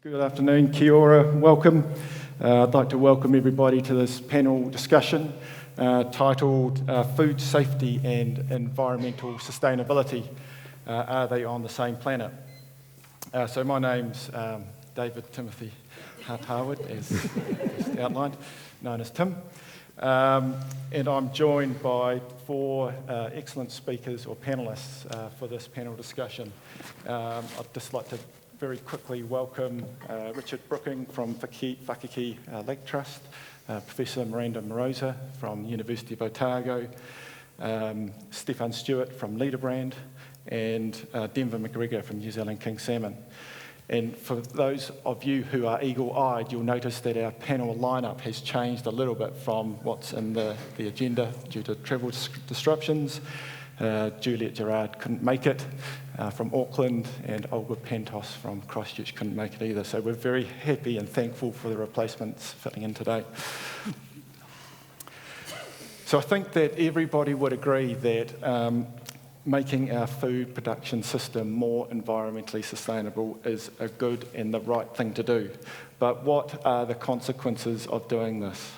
Good afternoon, kia ora, welcome. I'd like to welcome everybody to this panel discussion titled Food Safety and Environmental Sustainability, Are They on the Same Planet? So my name's David Timothy Hart-Harwood, as just outlined, known as Tim. And I'm joined by four excellent speakers or panellists for this panel discussion. I'd just like to very quickly welcome Richard Brooking from Whakaki Lake Trust, Professor Miranda Mirosa from the University of Otago, Stefan Stewart from Leaderbrand, and McGregor from New Zealand King Salmon. And for those of you who are eagle-eyed, you'll notice that our panel lineup has changed a little bit from what's in the agenda due to travel disruptions. Juliet Gerard couldn't make it from Auckland, and Olga Pantos from Christchurch couldn't make it either. So we're very happy and thankful for the replacements fitting in today. So I think that everybody would agree that making our food production system more environmentally sustainable is a good and the right thing to do. But what are the consequences of doing this?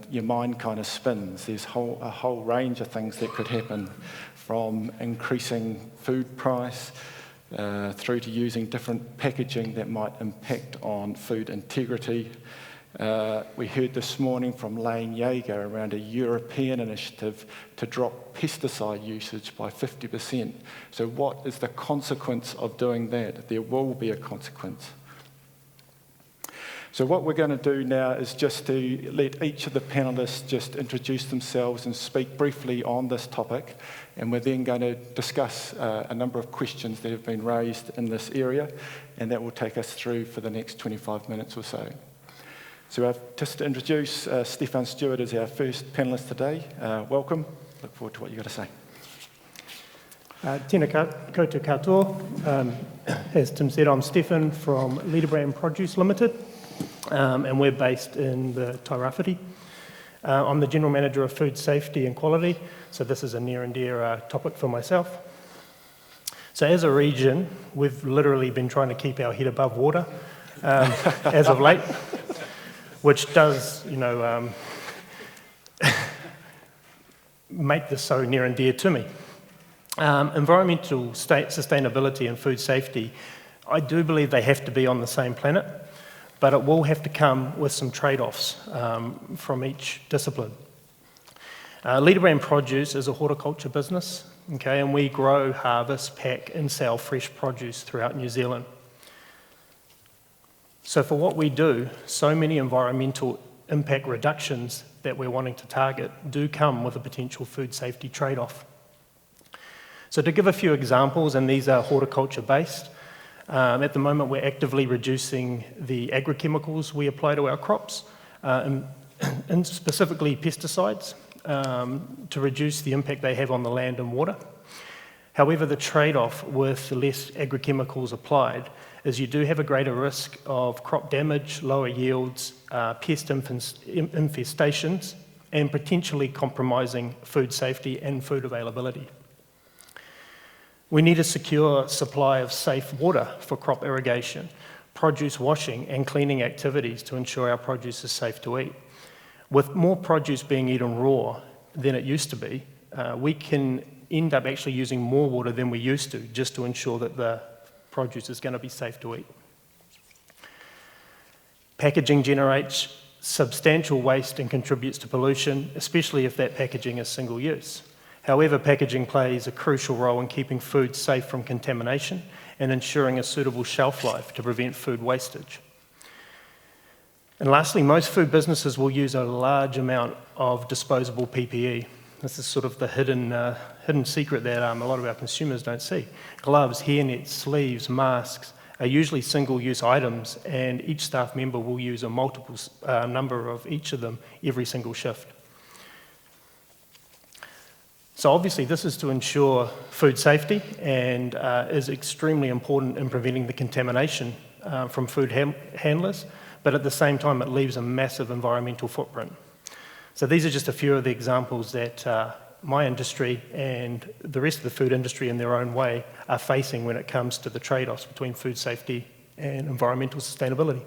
Your mind kind of spins. There's a whole range of things that could happen, from increasing food price through to using different packaging that might impact on food integrity. We heard this morning from Lane Yeager around a European initiative to drop pesticide usage by 50%. So what is the consequence of doing that? There will be a consequence. So what we're going to do now is just to let each of the panellists just introduce themselves and speak briefly on this topic, and we're then going to discuss a number of questions that have been raised in this area, and that will take us through for the next 25 minutes or so. So just to introduce Stefan Stewart as our first panellist today. Welcome. Look forward to what you've got to say. Tēnā koutou katoa. As Tim said, I'm Stefan from Leaderbrand Produce Limited, and we're based in the Tairāwhiti. I'm the General Manager of Food Safety and Quality, so this is a near and dear topic for myself. So as a region, we've literally been trying to keep our head above water as of late, which does, make this so near and dear to me. Environmental sustainability and food safety, I do believe they have to be on the same planet, but it will have to come with some trade-offs from each discipline. Leaderbrand Produce is a horticulture business, okay, and we grow, harvest, pack and sell fresh produce throughout New Zealand. So for what we do, so many environmental impact reductions that we're wanting to target do come with a potential food safety trade-off. So to give a few examples, and these are horticulture-based, at the moment we're actively reducing the agrochemicals we apply to our crops, and specifically pesticides, to reduce the impact they have on the land and water. However, the trade-off with less agrochemicals applied is you do have a greater risk of crop damage, lower yields, pest infestations, and potentially compromising food safety and food availability. We need a secure supply of safe water for crop irrigation, produce washing and cleaning activities to ensure our produce is safe to eat. With more produce being eaten raw than it used to be, we can end up actually using more water than we used to, just to ensure that the produce is going to be safe to eat. Packaging generates substantial waste and contributes to pollution, especially if that packaging is single use. However, packaging plays a crucial role in keeping food safe from contamination and ensuring a suitable shelf life to prevent food wastage. And lastly, most food businesses will use a large amount of disposable PPE. This is sort of the hidden secret that a lot of our consumers don't see. Gloves, hairnets, sleeves, masks are usually single-use items, and each staff member will use a multiple number of each of them every single shift. So obviously this is to ensure food safety and is extremely important in preventing the contamination from food handlers, but at the same time it leaves a massive environmental footprint. So these are just a few of the examples that my industry and the rest of the food industry in their own way are facing when it comes to the trade-offs between food safety and environmental sustainability.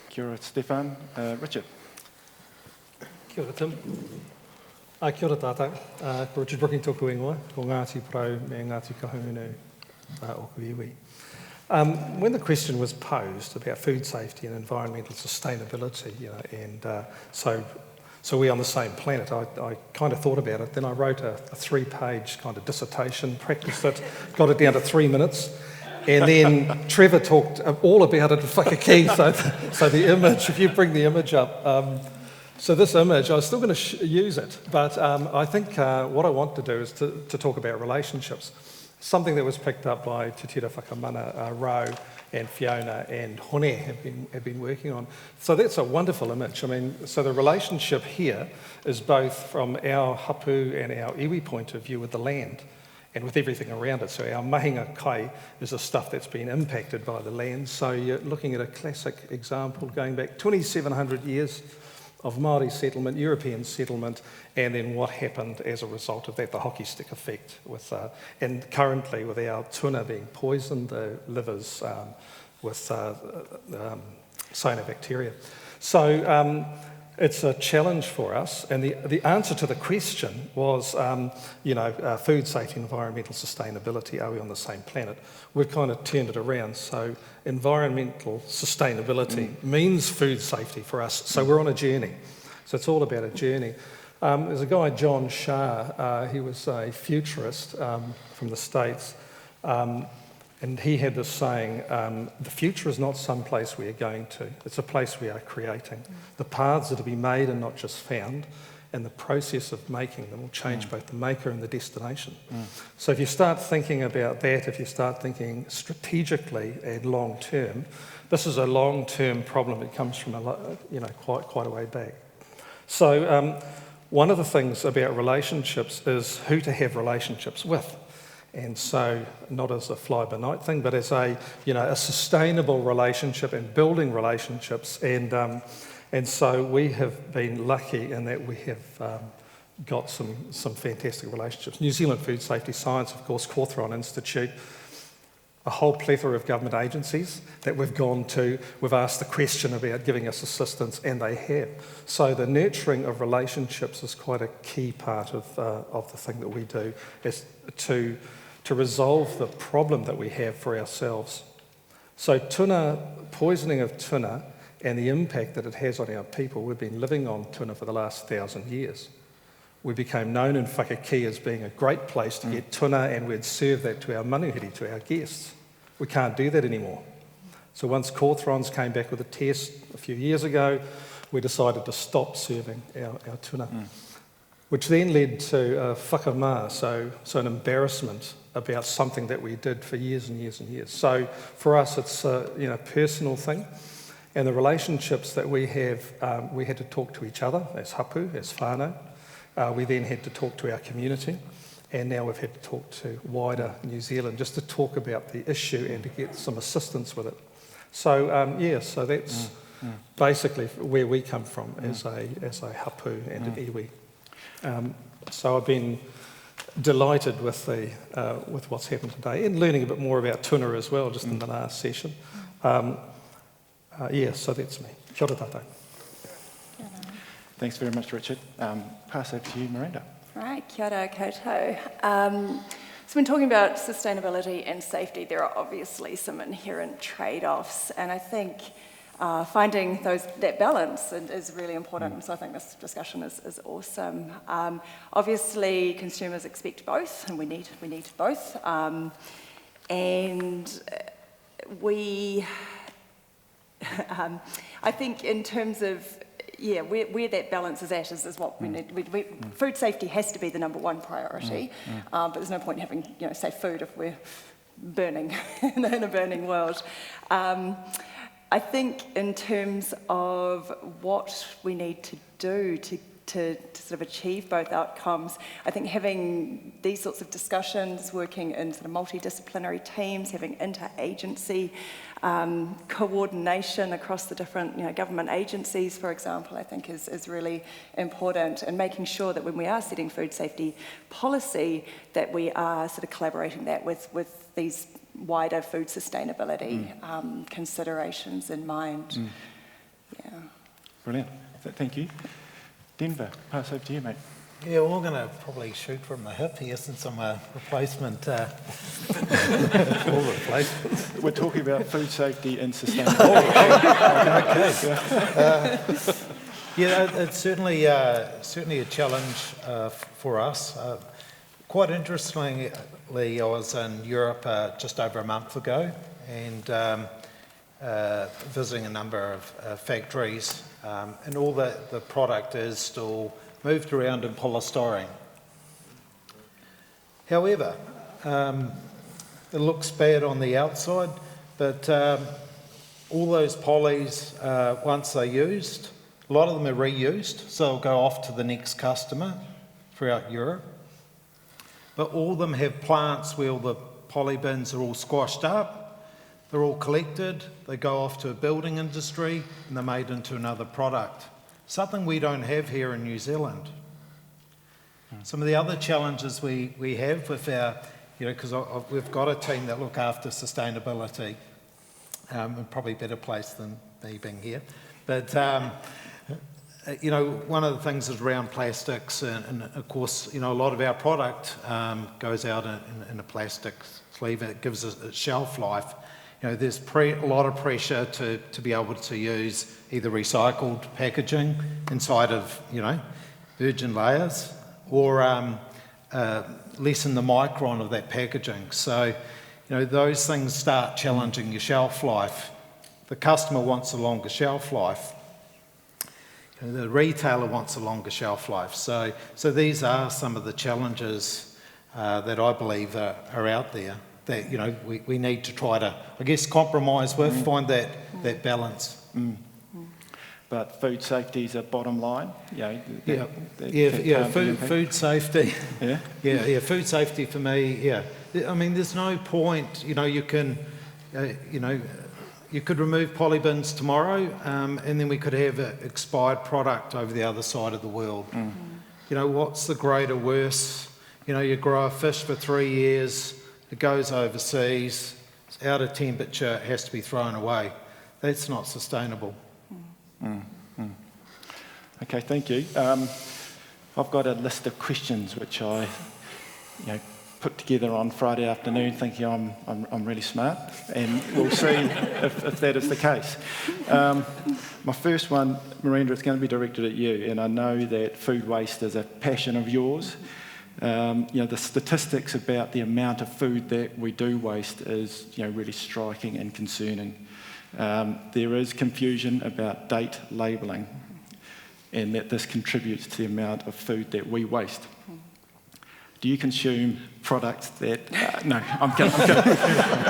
Kia ora, Stefan. Richard. Kia ora, Tim. Kia ora tātou. Ko Richard Brooking tōku ingoa, ko Ngāti Parau me Ngāti Kahungunu o Kuiwi. When the question was posed about food safety and environmental sustainability, and so we're on the same planet, I kind of thought about it. Then I wrote a 3-page kind of dissertation, practiced it, got it down to 3 minutes, and then Trevor talked all about it in Whakaki. So the image, if you bring the image up, so this image, I was still going to use it, but I think what I want to do is to talk about relationships. Something that was picked up by Te Tira Whakamana, Ro and Fiona and Hone have been working on. So that's a wonderful image. I mean, so the relationship here is both from our hapu and our iwi point of view with the land and with everything around it. So our mahinga kai is the stuff that's been impacted by the land. So you're looking at a classic example going back 2,700 years of Māori settlement, European settlement, and then what happened as a result of that, the hockey stick effect, and currently with our tuna being poisoned, the livers with cyanobacteria. So it's a challenge for us, and the answer to the question was, food safety, environmental sustainability, are we on the same planet? We've kind of turned it around, so environmental sustainability means food safety for us, so we're on a journey. So it's all about a journey. There's a guy, John Shah, he was a futurist from the States, and he had this saying, the future is not some place we are going to, it's a place we are creating. The paths that are to be made are not just found, and the process of making them will change both the maker and the destination. So if you start thinking about that, if you start thinking strategically and long term, this is a long-term problem that comes from quite a way back. So one of the things about relationships is who to have relationships with. And so, not as a fly-by-night thing, but as a sustainable relationship and building relationships. And so we have been lucky in that we have got some fantastic relationships. New Zealand Food Safety Science, of course, Cawthron Institute, a whole plethora of government agencies that we've gone to. We've asked the question about giving us assistance, and they have. So the nurturing of relationships is quite a key part of the thing that we do, is to resolve the problem that we have for ourselves. So poisoning of tuna and the impact that it has on our people, we've been living on tuna for the last 1,000 years. We became known in Whakaki as being a great place to get tuna, and we'd serve that to our manuhiri, to our guests. We can't do that anymore. So once Cawthrons came back with a test a few years ago, we decided to stop serving our tuna, which then led to whakamā, so an embarrassment about something that we did for years and years and years. So for us, it's a personal thing. And the relationships that we have, we had to talk to each other as hapu, as whānau. We then had to talk to our community, and now we've had to talk to wider New Zealand just to talk about the issue and to get some assistance with it. So so that's basically where we come from as a hapu and an iwi. So I've been delighted with what's happened today, and learning a bit more about tuna as well, just in the last session. So that's me. Kia ora tātou. Thanks very much, Richard. Pass over to you, Miranda. Right, kia ora koutou. So when talking about sustainability and safety, there are obviously some inherent trade-offs, and I think finding that balance is really important. So I think this discussion is awesome. Obviously, consumers expect both, and we need both. And we, I think, in terms of where that balance is at is what we need. Food safety has to be the number one priority, but there's no point in having safe food if we're burning in a burning world. I think in terms of what we need to do to sort of achieve both outcomes, I think having these sorts of discussions, working in sort of multidisciplinary teams, having inter-agency coordination across the different government agencies, for example, I think is really important, and making sure that when we are setting food safety policy that we are sort of collaborating that with these wider food sustainability considerations in mind. Yeah. Brilliant. Thank you. Denver, pass over to you, mate. Yeah, well, I'm going to probably shoot from the hip here since I'm a replacement. All replacements. We're talking about food safety and sustainability. Yeah, it's certainly a challenge for us. Quite interestingly, I was in Europe just over a month ago and visiting a number of factories, and all the product is still moved around in polystyrene. However, it looks bad on the outside, but all those polys, once they're used, a lot of them are reused, so they'll go off to the next customer throughout Europe. But all of them have plants where all the poly bins are all squashed up, they're all collected, they go off to a building industry, and they're made into another product. Something we don't have here in New Zealand. Some of the other challenges we have with our, because we've got a team that look after sustainability, and probably better placed than me being here. But, one of the things is around plastics, and of course, a lot of our product goes out in a plastic sleeve. It gives us a shelf life. There's a lot of pressure to be able to use either recycled packaging inside of, virgin layers, or lessen the micron of that packaging. So, those things start challenging your shelf life. The customer wants a longer shelf life. The retailer wants a longer shelf life. So these are some of the challenges that I believe are out there that we need to try to, I guess, compromise with, find that balance. But food safety is a bottom line. Food safety. Yeah. Food safety for me. Yeah, I mean, there's no point. You can, you could remove polybins tomorrow, and then we could have an expired product over the other side of the world. What's the greater worse? You grow a fish for 3 years, it goes overseas, it's out of temperature, it has to be thrown away. That's not sustainable. Okay, thank you. I've got a list of questions which I, put together on Friday afternoon, thinking I'm really smart, and we'll see if that is the case. My first one, Miranda, is going to be directed at you, and I know that food waste is a passion of yours. The statistics about the amount of food that we do waste is, really striking and concerning. There is confusion about date labelling, and that this contributes to the amount of food that we waste. Do you consume products that... no, I'm kidding.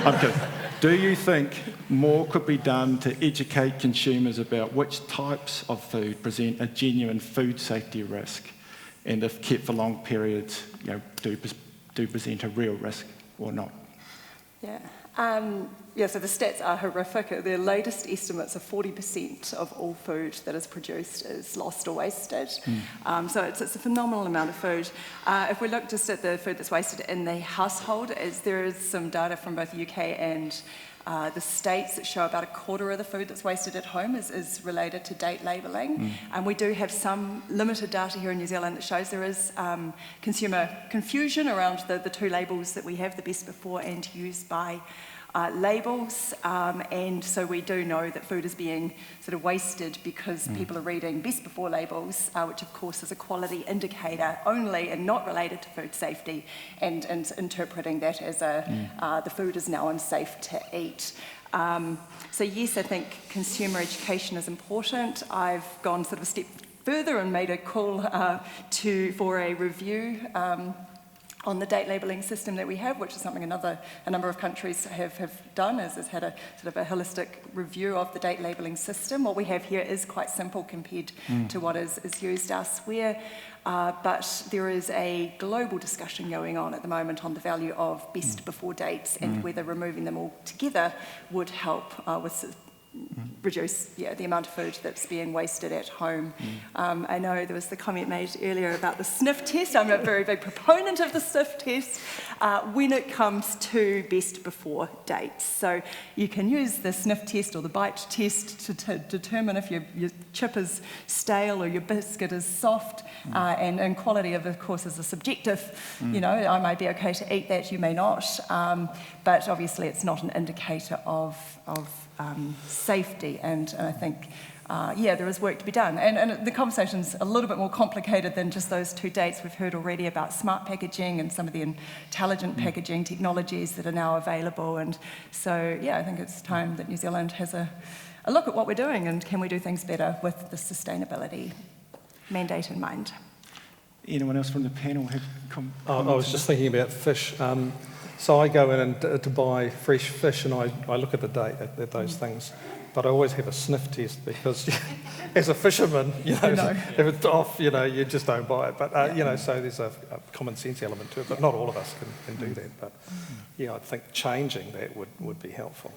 I'm kidding. Do you think more could be done to educate consumers about which types of food present a genuine food safety risk, and if kept for long periods, do present a real risk or not? So the stats are horrific. Their latest estimates are 40% of all food that is produced is lost or wasted. So it's a phenomenal amount of food. If we look just at the food that's wasted in the household, there is some data from both the UK and the States that show about a quarter of the food that's wasted at home is related to date labelling. And we do have some limited data here in New Zealand that shows there is consumer confusion around the two labels that we have, the best before and use by labels, and so we do know that food is being sort of wasted because people are reading best before labels, which of course is a quality indicator only and not related to food safety, and interpreting that as the food is now unsafe to eat. So yes, I think consumer education is important. I've gone sort of a step further and made a call for a review on the date labelling system that we have, which is something a number of countries have done, has had a sort of a holistic review of the date labelling system. What we have here is quite simple compared to what is used elsewhere, but there is a global discussion going on at the moment on the value of best before dates and whether removing them all together would help with reduce the amount of food that's being wasted at home. I know there was the comment made earlier about the sniff test. I'm a very big proponent of the sniff test when it comes to best before dates. So you can use the sniff test or the bite test to determine if your chip is stale or your biscuit is soft, and quality of course is a subjective. You know, I may be okay to eat that, you may not, but obviously it's not an indicator of safety, and I think there is work to be done, and the conversation's a little bit more complicated than just those two dates. We've heard already about smart packaging and some of the intelligent packaging technologies that are now available, and so I think it's time that New Zealand has a look at what we're doing and can we do things better with the sustainability mandate in mind. Anyone else from the panel have I was just thinking about fish. So I go in and to buy fresh fish, and I look at the date at those things, but I always have a sniff test because, as a fisherman, if it's off, you just don't buy it. But so there's a common sense element to it. But not all of us can do that. But I think changing that would be helpful.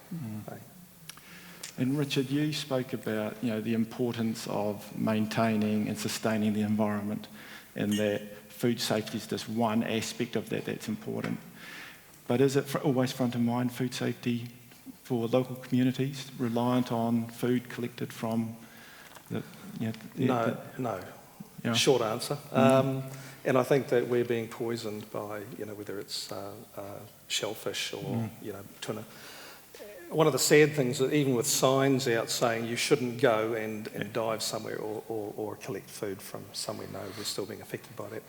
And Richard, you spoke about the importance of maintaining and sustaining the environment, and that food safety is just one aspect of that that's important. But is it always front of mind, food safety for local communities, reliant on food collected from the... No. Yeah. Short answer. And I think that we're being poisoned by, whether it's shellfish or, tuna. One of the sad things that even with signs out saying you shouldn't go and dive somewhere or collect food from somewhere, no, we're still being affected by that.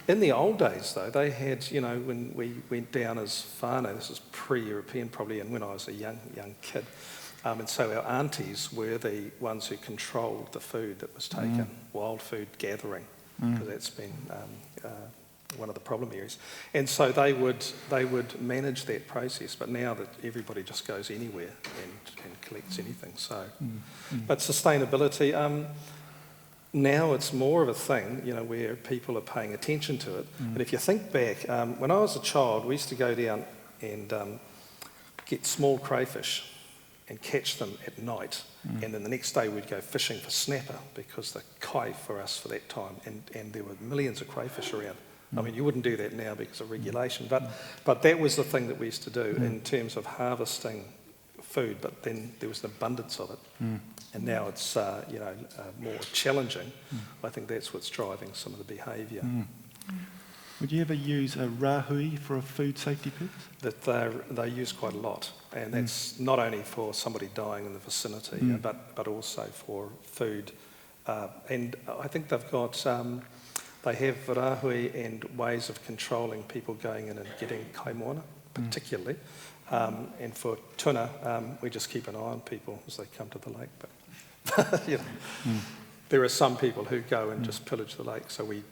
In the old days, though, they had, when we went down as whānau, this is pre-European probably, and when I was a young kid, and so our aunties were the ones who controlled the food that was taken, wild food gathering, because that's been one of the problem areas. And so they would manage that process, but now that everybody just goes anywhere and collects anything, so. But sustainability, now it's more of a thing, where people are paying attention to it. But if you think back, when I was a child, we used to go down and get small crayfish and catch them at night. And then the next day we'd go fishing for snapper, because the kai for us for that time, and there were millions of crayfish around. I mean, you wouldn't do that now because of regulation, but that was the thing that we used to do in terms of harvesting food, but then there was an abundance of it. And now it's more challenging. I think that's what's driving some of the behaviour. Would you ever use a rahui for a food safety purpose? That they use quite a lot, and that's not only for somebody dying in the vicinity, but also for food. And I think they've got, they have rahui and ways of controlling people going in and getting kaimoana, particularly. And for tuna, we just keep an eye on people as they come to the lake. But there are some people who go and just pillage the lake, so we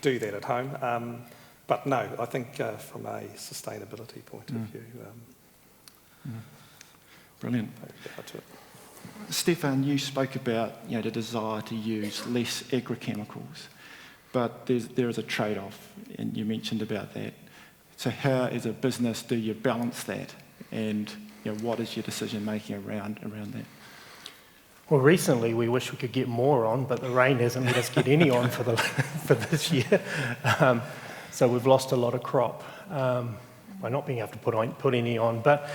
do that at home. But no, I think from a sustainability point of view. Brilliant. Stefan, you spoke about the desire to use less agrochemicals, but there is a trade-off, and you mentioned about that. So how, as a business, do you balance that, and what is your decision making around that? Well, recently we wish we could get more on, but the rain hasn't let us get any on for this year. So we've lost a lot of crop by not being able to put any on. But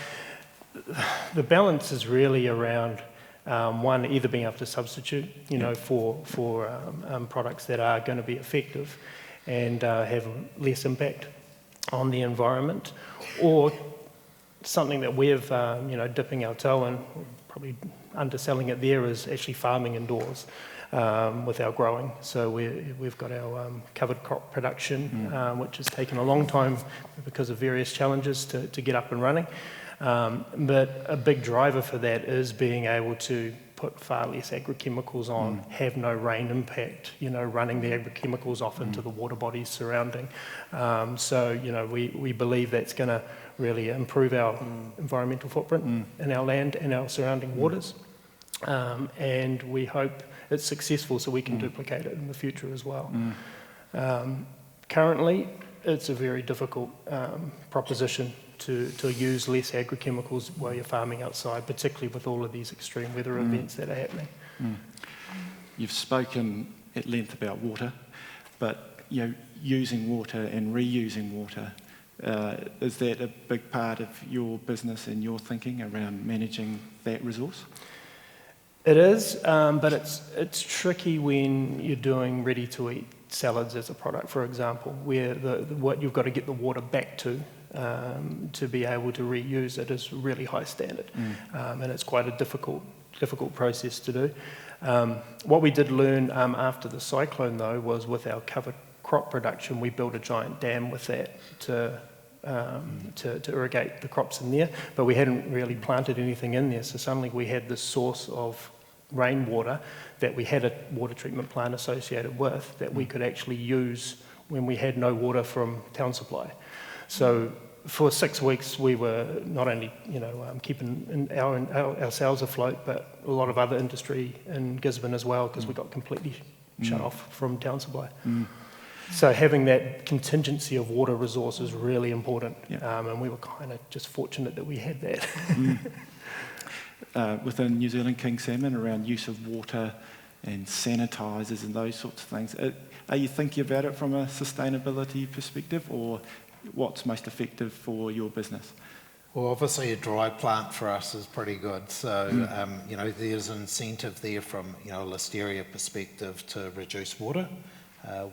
the balance is really around one, either being able to substitute, for products that are going to be effective and have less impact on the environment, or something that we're dipping our toe in, probably underselling it there, is actually farming indoors with our growing. So we've got our covered crop production, which has taken a long time because of various challenges to get up and running. But a big driver for that is being able to put far less agrochemicals on, have no rain impact, running the agrochemicals off into the water bodies surrounding. So we believe that's going to really improve our environmental footprint in our land and our surrounding waters. And we hope it's successful so we can duplicate it in the future as well. Currently, it's a very difficult proposition to use less agrochemicals while you're farming outside, particularly with all of these extreme weather events that are happening. You've spoken at length about water, but using water and reusing water, is that a big part of your business and your thinking around managing that resource? It is, but it's tricky when you're doing ready-to-eat salads as a product, for example, where what you've got to get the water back to be able to reuse it is really high standard, and it's quite a difficult process to do. What we did learn after the cyclone, though, was with our cover crop production, we built a giant dam with that to irrigate the crops in there, but we hadn't really planted anything in there, so suddenly we had this source of rainwater that we had a water treatment plant associated with that we could actually use when we had no water from town supply. So for 6 weeks we were not only keeping ourselves afloat, but a lot of other industry in Gisborne as well, because we got completely shut off from town supply. So having that contingency of water resource is really important, and we were kind of just fortunate that we had that. Within New Zealand King Salmon, around use of water and sanitisers and those sorts of things, are you thinking about it from a sustainability perspective, or what's most effective for your business? Well, obviously a dry plant for us is pretty good. So, there's an incentive there from, a listeria perspective to reduce water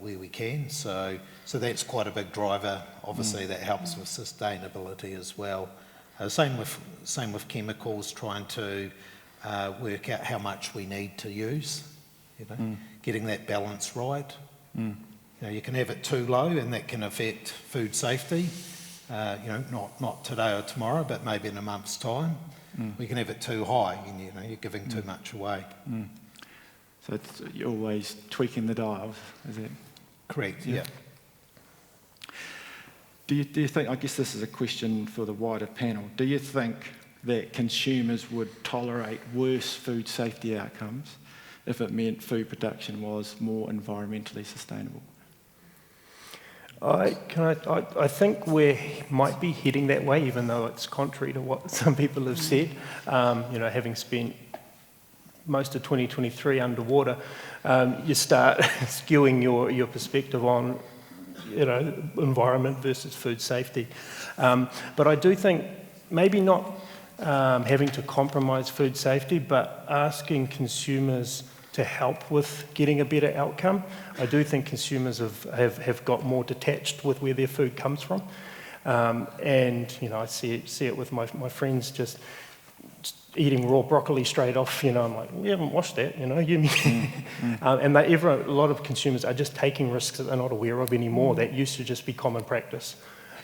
where we can. So that's quite a big driver. Obviously that helps with sustainability as well. Same with chemicals, trying to work out how much we need to use, getting that balance right. You can have it too low and that can affect food safety, not today or tomorrow, but maybe in a month's time. We can have it too high and you're giving too much away. So you're always tweaking the dials, is it? Correct, yeah. Do you think, I guess this is a question for the wider panel, do you think that consumers would tolerate worse food safety outcomes if it meant food production was more environmentally sustainable? I think we might be heading that way, even though it's contrary to what some people have said. Having spent most of 2023 underwater, you start skewing your perspective on environment versus food safety. But I do think maybe not having to compromise food safety, but asking consumers to help with getting a better outcome. I do think consumers have got more detached with where their food comes from. And I see it with my friends just eating raw broccoli straight off, I'm like, we haven't washed that, and a lot of consumers are just taking risks that they're not aware of anymore. That used to just be common practice.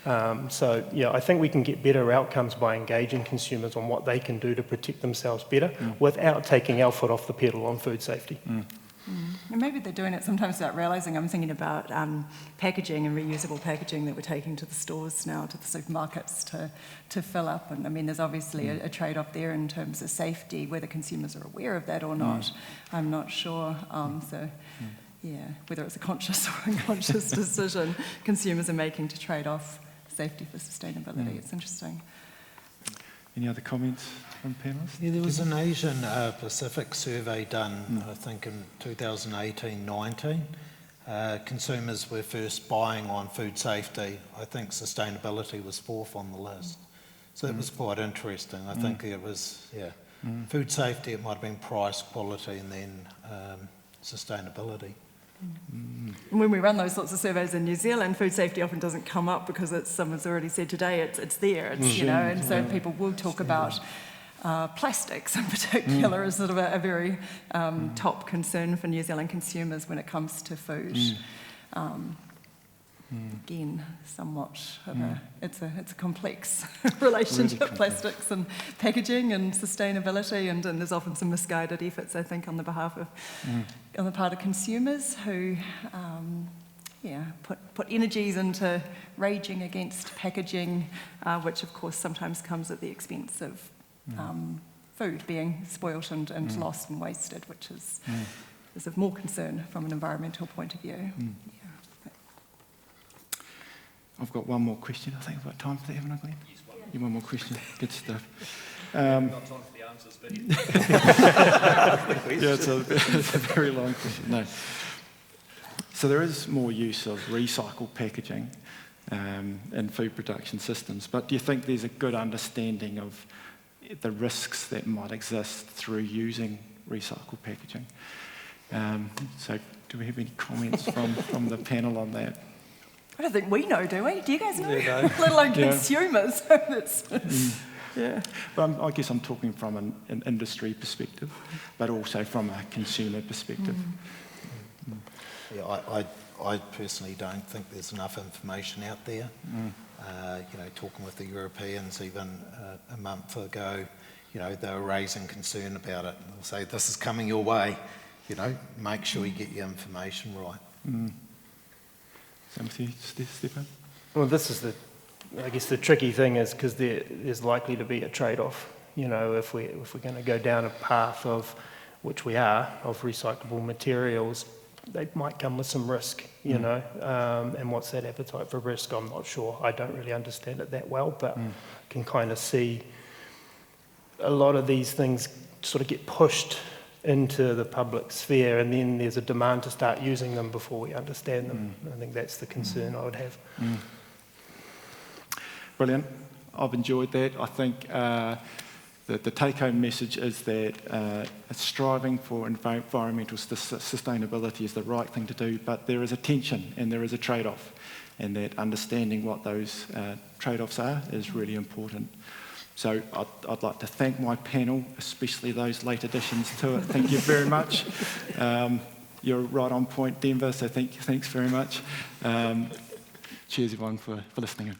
I think we can get better outcomes by engaging consumers on what they can do to protect themselves better without taking our foot off the pedal on food safety. And maybe they're doing it sometimes without realising. I'm thinking about packaging and reusable packaging that we're taking to the stores now, to the supermarkets to fill up. And I mean, there's obviously a trade-off there in terms of safety, whether consumers are aware of that or not. I'm not sure. Whether it's a conscious or unconscious decision consumers are making to trade off safety for sustainability. It's interesting. Any other comments from panellists? Yeah, there was an Asian Pacific survey done, I think, in 2018-19. Consumers were first buying on food safety. I think sustainability was fourth on the list. So that was quite interesting. I think it was, food safety, it might have been price, quality, and then sustainability. When we run those sorts of surveys in New Zealand, food safety often doesn't come up because someone's already said today it's there, and so people will talk about plastics in particular as sort of a very top concern for New Zealand consumers when it comes to food. Again, somewhat of it's a complex relationship, really plastics and packaging and sustainability, and there's often some misguided efforts, I think, on the part of consumers who put energies into raging against packaging, which of course sometimes comes at the expense of food being spoilt and lost and wasted, which is of more concern from an environmental point of view. I've got one more question. I think I've got time for that, haven't I, Glenn? Yes, one You one more question? Good stuff. Not time for the answers, but Yeah, it's a very long question. No. So there is more use of recycled packaging in food production systems, but do you think there's a good understanding of the risks that might exist through using recycled packaging? So do we have any comments from the panel on that? I don't think we know, do we? Do you guys know? Yeah, no. Let alone Yeah. consumers. Yeah, but I guess I'm talking from an industry perspective, but also from a consumer perspective. Yeah, I personally don't think there's enough information out there. Talking with the Europeans even a month ago, they were raising concern about it. They'll say, this is coming your way, make sure you get your information right. Same with you, Stefan? Well, this is the tricky thing is because there's likely to be a trade-off. If we're going to go down a path of, which we are, of recyclable materials, they might come with some risk, and what's that appetite for risk? I'm not sure. I don't really understand it that well, but can kind of see a lot of these things sort of get pushed into the public sphere, and then there's a demand to start using them before we understand them. I think that's the concern I would have. Brilliant. I've enjoyed that. I think the take-home message is that striving for environmental sustainability is the right thing to do, but there is a tension and there is a trade-off, and that understanding what those trade-offs are is really important. So I'd like to thank my panel, especially those late additions to it. Thank you very much. You're right on point, Denver, so thanks very much. Cheers, everyone, for listening in.